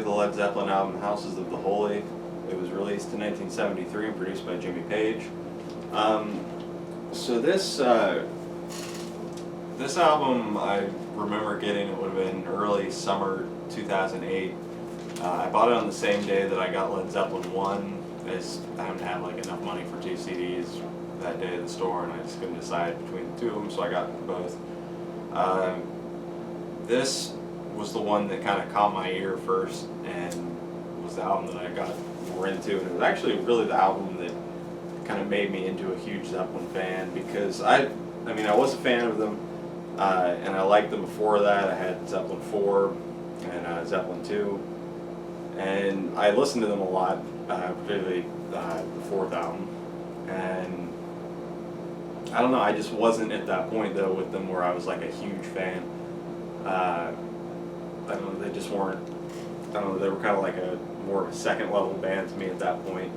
The Led Zeppelin album Houses of the Holy. It was released in 1973 and produced by Jimmy Page. So this album I remember getting, it would have been early summer 2008. I bought it on the same day that I got Led Zeppelin 1, as I didn't have like enough money for 2 CDs that day at the store, and I just couldn't decide between the two of them, so I got both. This was the one that kind of caught my ear first and was the album that I got more into, and it was actually really the album that kind of made me into a huge Zeppelin fan, because I was a fan of them, and I liked them before that. I had Zeppelin 4 and Zeppelin 2, and I listened to them a lot, particularly the fourth album, and I don't know, I just wasn't at that point though with them where I was like a huge fan. I don't know, they just weren't, I don't know, they were kind of like more of a second level band to me at that point.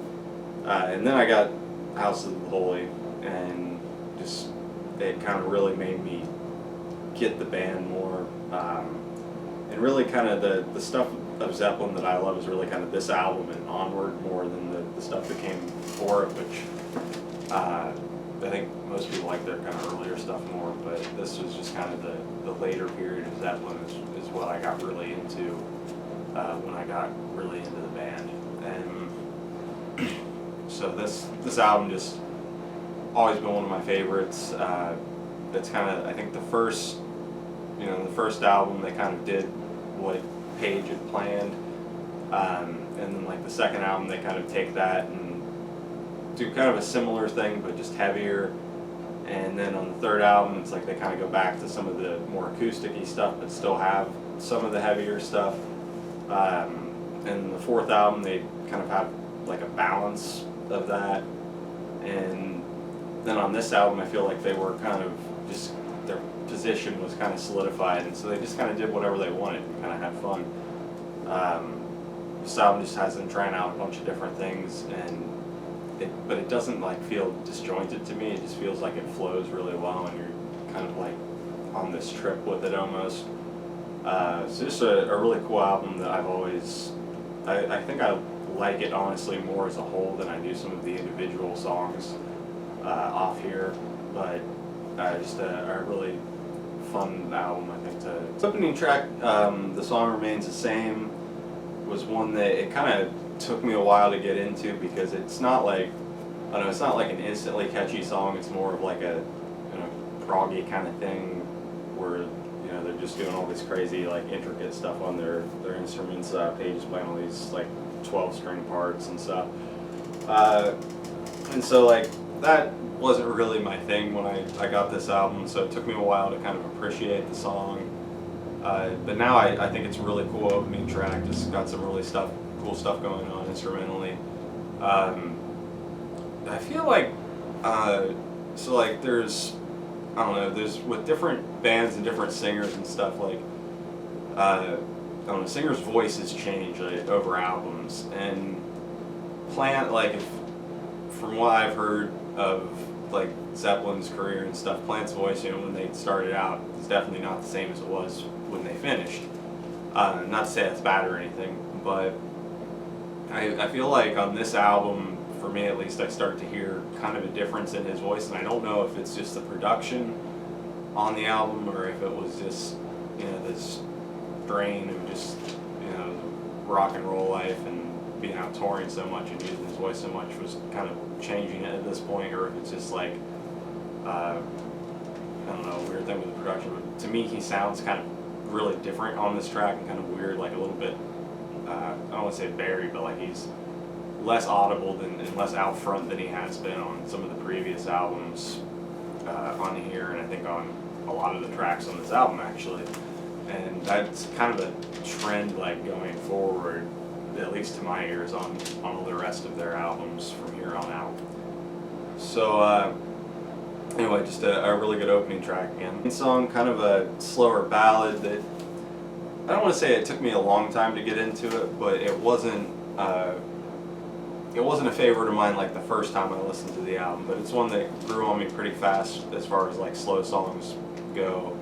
And then I got House of the Holy, and just, it kind of really made me get the band more. And really kind of the stuff of Zeppelin that I love is really kind of this album and onward more than the stuff that came before it, which I think most people like their kind of earlier stuff more, but this was just kind of the later period of Zeppelin is what I got really into when I got really into the band. And so this album just always been one of my favorites. It's kind of, I think the first album they kind of did what Page had planned, and then like the second album they kind of take that and do kind of a similar thing but just heavier, and then on the third album it's like they kind of go back to some of the more acoustic-y stuff but still have some of the heavier stuff, and the fourth album they kind of have like a balance of that, and then on this album I feel like they were kind of just, their position was kind of solidified, and so they just kind of did whatever they wanted and kind of had fun. This album just has them trying out a bunch of different things, but it doesn't like feel disjointed to me. It just feels like it flows really well, and you're kind of like on this trip with it almost. So just a really cool album that I've always, I think I like it honestly more as a whole than I do some of the individual songs off here, but just a really fun album, I think. The opening track, The Song Remains the Same, was one that it kind of took me a while to get into, because it's not like, I don't know, it's not like an instantly catchy song. It's more of like a, proggy kind of thing where, they're just doing all this crazy like intricate stuff on their instruments. Page is playing all these like 12-string parts and stuff, and so like that wasn't really my thing when I got this album, so it took me a while to kind of appreciate the song. But now I think it's a really cool opening track. Just got some really cool stuff going on instrumentally. I feel like, so like there's, I don't know, there's with different bands and different singers and stuff, like, I don't know, singers' voices change like, over albums, and Plant, like, from what I've heard of like Zeppelin's career and stuff, Plant's voice, when they started out, is definitely not the same as it was when they finished. Not to say that's bad or anything, but I feel like on this album, for me at least, I start to hear kind of a difference in his voice, and I don't know if it's just the production on the album or if it was just, this drain of just, rock and roll life and being out touring so much and using his voice so much was kind of changing it at this point, or if it's just like, I don't know, a weird thing with the production. But to me, he sounds kind of really different on this track and kind of weird, like a little bit, I don't want to say buried, but like he's less audible and less out front than he has been on some of the previous albums on here, and I think on a lot of the tracks on this album actually. And that's kind of a trend like going forward, at least to my ears, on all the rest of their albums from here on out. So anyway, just a really good opening track again. The song, kind of a slower ballad that, I don't want to say it took me a long time to get into it, but it wasn't a favorite of mine like the first time I listened to the album, but it's one that grew on me pretty fast as far as like slow songs go,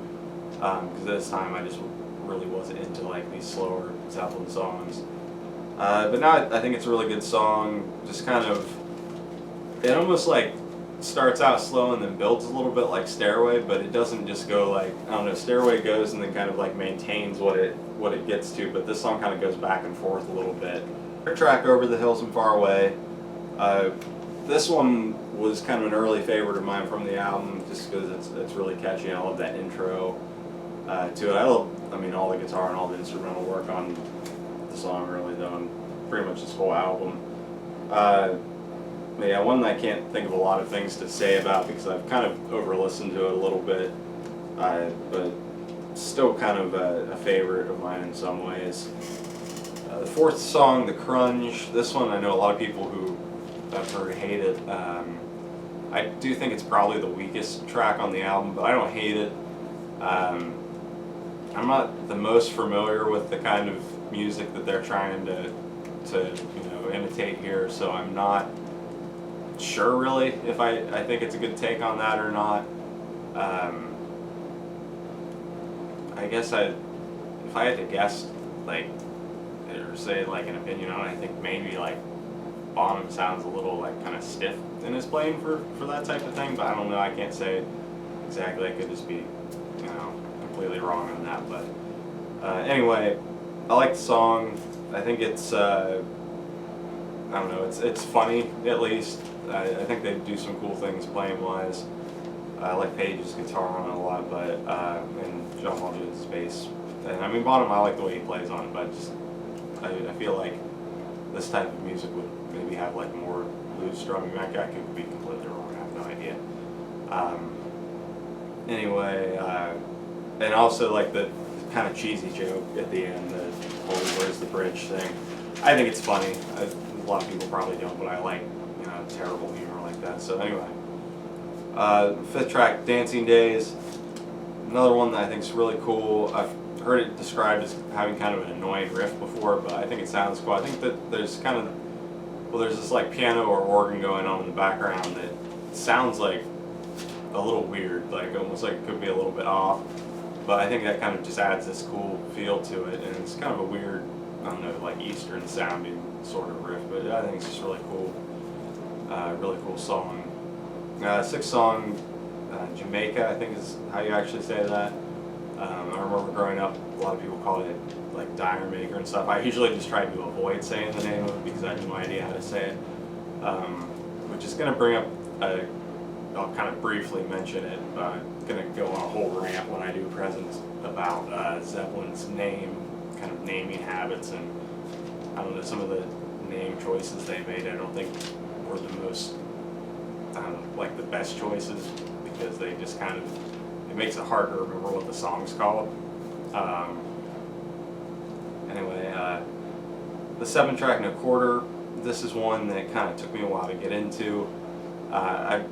because this time I just really wasn't into like these slower Zeppelin songs. But now I think it's a really good song. Just kind of, it almost like starts out slow and then builds a little bit like Stairway, but it doesn't just go like, I don't know, Stairway goes and then kind of like maintains what it gets to, but this song kind of goes back and forth a little bit. Our track Over the Hills and Far Away. This one was kind of an early favorite of mine from the album, just because it's really catchy. I love that intro to it. I mean, all the guitar and all the instrumental work on the song really, though, and pretty much this whole album. But yeah, one that I can't think of a lot of things to say about because I've kind of over-listened to it a little bit, but still kind of a favorite of mine in some ways. The fourth song, The Crunge. This one I know a lot of people who I've heard hate it. I do think it's probably the weakest track on the album, but I don't hate it. I'm not the most familiar with the kind of music that they're trying to imitate here, so I'm not sure really if I think it's a good take on that or not. I guess if I had to guess, like, or say like an opinion on it, I think maybe like Bonham sounds a little like kind of stiff in his playing for that type of thing, but I don't know, I can't say exactly. I could just be, completely wrong on that, but anyway, I like the song. I think it's I don't know, it's funny at least. I think they do some cool things playing wise. I like Page's guitar on it a lot, but and John Paul's bass. And I mean Bonham, I like the way he plays on it, but I feel like this type of music would maybe have like more loose strumming. I could be completely wrong. I have no idea. Anyway, and also like the kind of cheesy joke at the end, the whole "Where's the bridge" thing. I think it's funny. A lot of people probably don't, but I like terrible humor like that. So anyway, fifth track, Dancing Days. Another one that I think is really cool. I've heard it described as having kind of an annoying riff before, but I think it sounds cool. I think that there's there's this like piano or organ going on in the background that sounds like a little weird, like almost like it could be a little bit off. But I think that kind of just adds this cool feel to it, and it's kind of a weird, I don't know, like Eastern sounding sort of riff, but I think it's just really cool. Really cool song. Sixth song, Jamaica, I think is how you actually say that. I remember growing up, a lot of people called it like Dire Maker and stuff. I usually just tried to avoid saying the name of it because I had no idea how to say it. Which is going to bring up, I'll kind of briefly mention it. I'm going to go on a whole rant when I do presents about Zeppelin's kind of naming habits, and I don't know, some of the name choices they made I don't think were the most, like the best choices, because they just kind of, it makes it hard to remember what the song's called. Anyway, the 7-track and a quarter, this is one that kind of took me a while to get into. I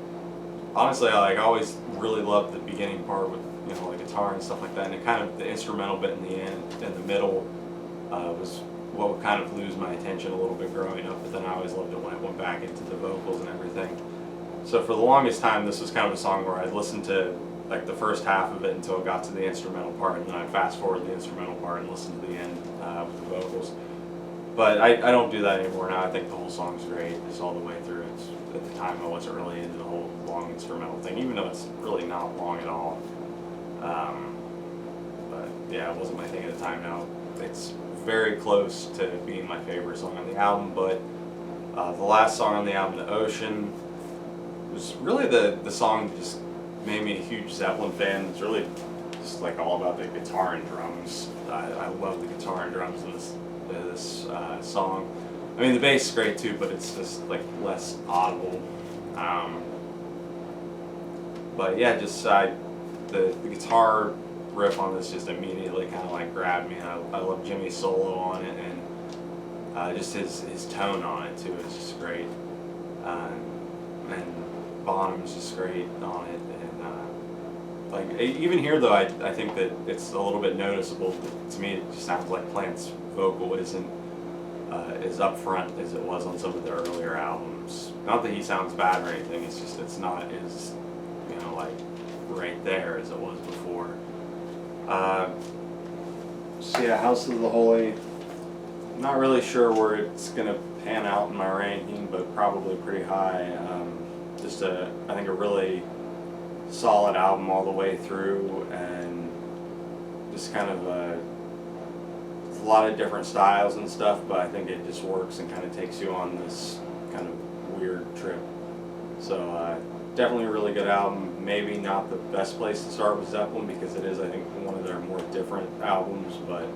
always really loved the beginning part with the guitar and stuff like that, and it kind of, the instrumental bit in the end, in the middle, was what would kind of lose my attention a little bit growing up, but then I always loved it when it went back into the vocals and everything. So for the longest time, this was kind of a song where I'd listen to like the first half of it until it got to the instrumental part, and then I'd fast forward the instrumental part and listen to the end with the vocals. But I don't do that anymore now. I think the whole song's great, just all the way through. At the time, I wasn't really into the whole long instrumental thing, even though it's really not long at all. But yeah, it wasn't my thing at the time. Now it's very close to being my favorite song on the album, but the last song on the album, The Ocean, was really the song that just made me a huge Zeppelin fan. It's really just like all about the guitar and drums. I love the guitar and drums in this song. I mean, the bass is great too, but it's just like less audible. But yeah, just the guitar riff on this just immediately kind of like grabbed me. I love Jimmy's solo on it, and just his tone on it too is just great. And Bonham's just great on it, and like even here though, I think that it's a little bit noticeable. To me, it just sounds like Plant's vocal isn't as upfront as it was on some of the earlier albums. Not that he sounds bad or anything. It's just it's not as like right there as it was before. So yeah, House of the Holy. Not really sure where it's gonna pan out in my ranking, but probably pretty high. I think a really solid album all the way through, and just kind of a lot of different styles and stuff. But I think it just works and kind of takes you on this kind of weird trip. So definitely a really good album. Maybe not the best place to start with Zeppelin because it is, I think, one of their more different albums, but